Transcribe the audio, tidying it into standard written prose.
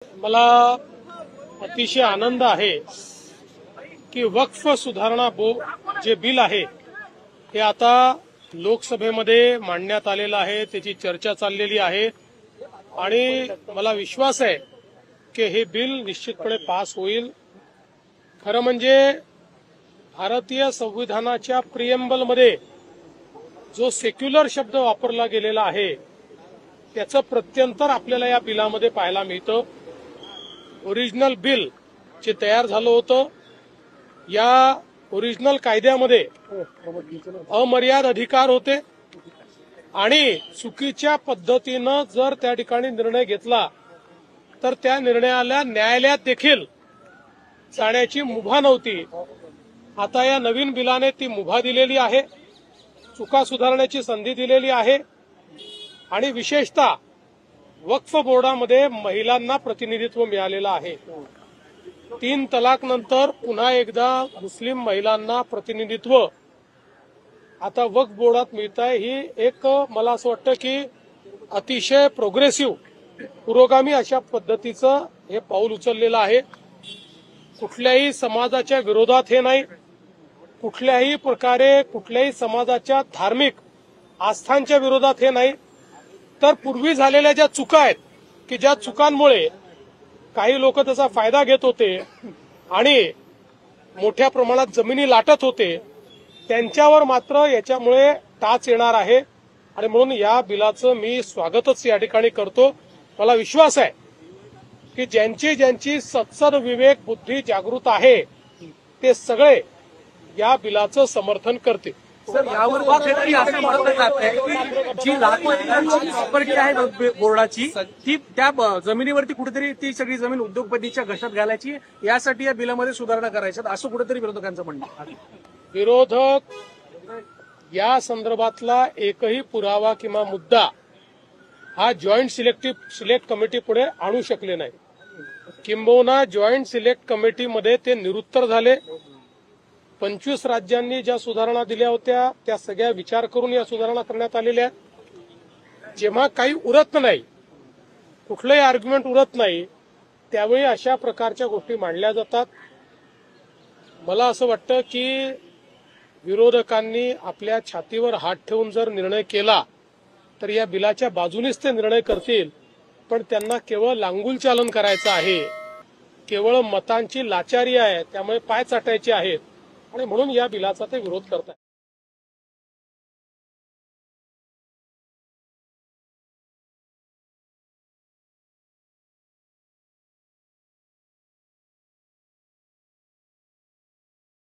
मला अतिशय आनंद आहे की वक्फ सुधारणा जे बिल आहे हे आता लोकसभेमध्ये मांडण्यात आलेलं आहे, त्याची चर्चा चाललेली आहे आणि मला विश्वास आहे की हे बिल निश्चितपणे पास होईल। खरं म्हणजे भारतीय संविधानाच्या प्रिएम्बलमध्ये जो सेक्युलर शब्द वापरला गेलेला आहे त्याचं प्रत्यंतर आपल्याला या बिलामध्ये पाहायला मिळतं। ओरिजिनल बिल जे तयार झालं होतं या ओरिजिनल कायद्यामध्ये अमर्याद अधिकार होते आणि चुकीच्या पद्धतीनं जर त्या ठिकाणी निर्णय घेतला तर त्या निर्णयाला न्यायालयात देखील जाण्याची मुभा नव्हती। आता या नवीन बिलाने ती मुभा दिलेली आहे, चुका सुधारण्याची संधी दिलेली आहे आणि विशेषतः वक्फ बोर्डामध्ये महिलांना प्रतिनिधित्व मिळालेलं आहे। 3 तलाक नंतर पुन्हा एकदा मुस्लिम महिलांना प्रतिनिधित्व आता वक्फ बोर्डात मिळत आहे। ही एक मला असं वाटतं की अतिशय प्रोग्रेसिव्ह पुरोगामी अशा पद्धतीचं हे पाऊल उचललेलं आहे। कुठल्याही समाजाच्या विरोधात हे नाही, कुठल्याही प्रकारे कुठल्याही समाजाच्या धार्मिक आस्थांच्या विरोधात हे नाही, तर पूर्वी झालेल्या ज्या चुका आहेत की ज्या चुकांमुळे काही लोक त्याचा फायदा घेत होते आणि मोठ्या प्रमाणात जमिनी लाटत होते त्यांच्यावर मात्र याच्यामुळे टाच येणार आहे आणि म्हणून या बिलाचं मी स्वागतच या ठिकाणी करतो। मला विश्वास आहे की ज्यांची सत्सर विवेक बुद्धी जागृत आहे ते सगळे या बिलाचं समर्थन करतील। सर, यावर कुठेतरी असं म्हटलं जात आहे की जी लाखो एकरांची प्रॉपर्टी आहे बोर्डाची ती त्या जमिनीवरती कुठेतरी ती सगळी जमीन उद्योगपतीच्या घशात घालायची, यासाठी या बिलामध्ये सुधारणा करायच्यात असं कुठेतरी विरोधकांचं म्हणणं आहे। विरोधक या संदर्भातला एकही पुरावा किंवा मुद्दा हा जॉईंट सिलेक्ट कमिटी पुढे आणू शकले नाही, किंबहुना जॉईंट सिलेक्ट कमिटीमध्ये ते निरुत्तर झाले। 25 राज्यांनी ज्या सुधारणा दिल्या होत्या त्या सगळ्या विचार करून या सुधारणा करण्यात आलेल्या आहेत। जेव्हा काही उरत नाही, कुठलंही आर्ग्युमेंट उरत नाही, त्यावेळी अशा प्रकारच्या गोष्टी मांडल्या जातात। मला असं वाटतं की विरोधकांनी आपल्या छातीवर हात ठेवून जर निर्णय केला तर या बिलाच्या बाजूनेच ते निर्णय करतील, पण त्यांना केवळ लांगुलचालन करायचं आहे, केवळ मतांची लाचारी आहे, त्यामुळे पाय चाटायचे आहेत आणि म्हणून या बिलाचा ते विरोध करतात।